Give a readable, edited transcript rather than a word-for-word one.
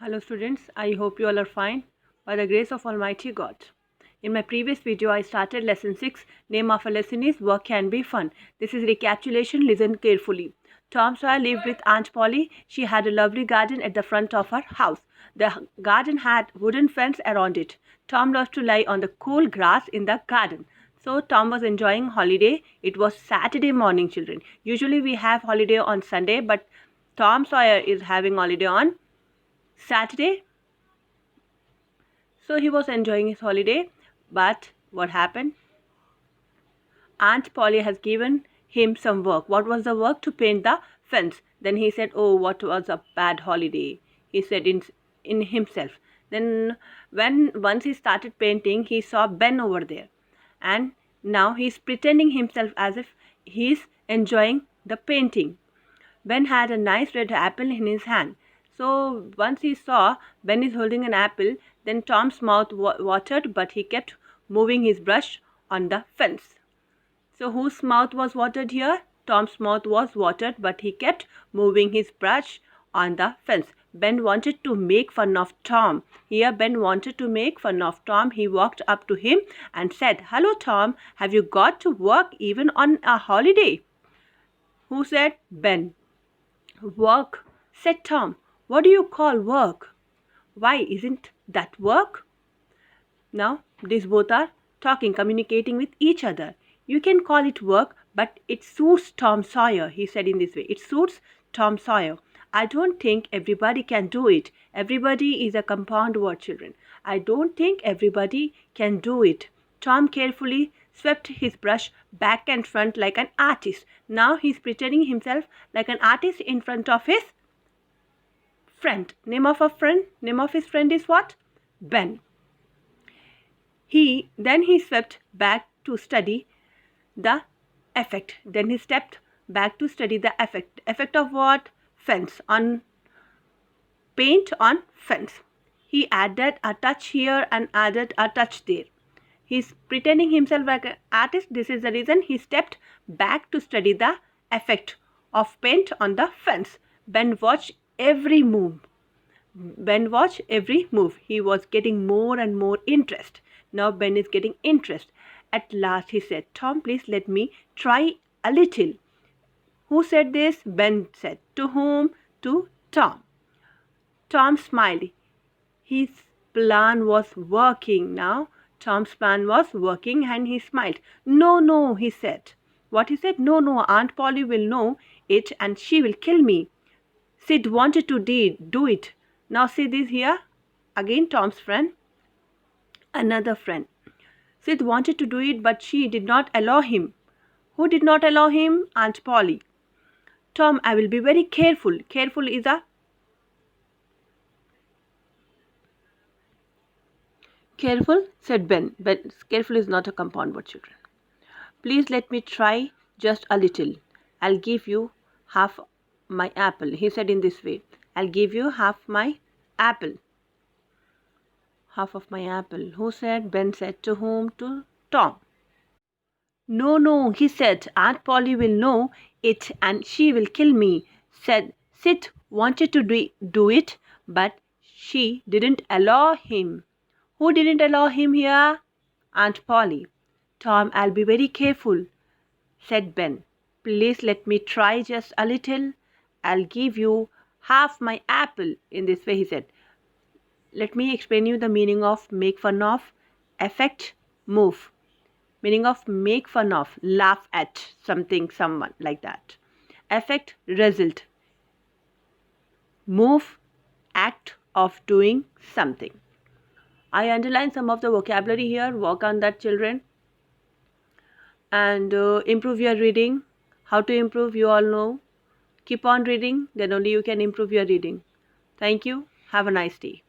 Hello students, I hope you all are fine by the grace of Almighty God. In my previous video, I started lesson 6. Name of a lesson is Work Can Be Fun. This is recapitulation, listen carefully. Tom Sawyer lived with Aunt Polly. She had a lovely garden at the front of her house. The garden had wooden fence around it. Tom loved to lie on the cool grass in the garden. So Tom was enjoying holiday. It was Saturday morning, children. Usually we have holiday on Sunday, but Tom Sawyer is having holiday on Saturday. So he was enjoying his holiday, but what happened? Aunt Polly has given him some work. What was the work? To paint the fence. Then he said, "Oh, what was a bad holiday," he said in himself. Then once he started painting, he saw Ben over there, and now he's pretending himself as if he's enjoying the painting. Ben had a nice red apple in his hand. So once he saw Ben is holding an apple, then Tom's mouth watered, but he kept moving his brush on the fence. So whose mouth was watered here? Tom's mouth was watered, but he kept moving his brush on the fence. Ben wanted to make fun of Tom. Here Ben wanted to make fun of Tom. He walked up to him and said, "Hello Tom, have you got to work even on a holiday?" Who said? Ben. "Work," said Tom. "What do you call work? Why, isn't that work?" Now, these both are talking, communicating with each other. "You can call it work, but it suits Tom Sawyer," he said in this way. "It suits Tom Sawyer. I don't think everybody can do it." Everybody is a compound word, children. I don't think everybody can do it. Tom carefully swept his brush back and front like an artist. Now he's pretending himself like an artist in front of his friend. Name of his friend is what? Ben. Then he swept back to study the effect. Then he stepped back to study the effect. Effect of what? Fence. On paint on fence. He added a touch here and added a touch there. He's pretending himself like an artist. This is the reason he stepped back to study the effect of paint on the fence. Ben watched every move. He was getting more and more interest. Now Ben is getting interest. At last he said, "Tom, please let me try a little." Who said this? Ben said. To whom? To Tom. Tom smiled. His plan was working now. Tom's plan was working and he smiled. "No, no," he said. What he said? "No, no, Aunt Polly will know it and she will kill me. Sid wanted to do it." Now Sid is here. Again Tom's friend. Another friend. Sid wanted to do it, but she did not allow him. Who did not allow him? Aunt Polly. "Tom, I will be very careful." Careful is a Careful, said Ben. Ben, careful is not a compound word, children. "Please let me try just a little. I'll give you half my apple." He said in this way. "I'll give you half my apple." Half of my apple. Who said? Ben said. To whom? To Tom. "No, no," he said. "Aunt Polly will know it and she will kill me." Said Sid wanted to do it, but she didn't allow him. Who didn't allow him here? Aunt Polly. "Tom, I'll be very careful," said Ben. "Please let me try just a little. I'll give you half my apple." In this way he said. Let me explain you the meaning of make fun of, affect, move. Meaning of make fun of, laugh at something, someone, like that. Affect, result. Move, act of doing something. I underline some of the vocabulary here. Work on that, children. And improve your reading. How to improve, you all know. Keep on reading, then only you can improve your reading. Thank you. Have a nice day.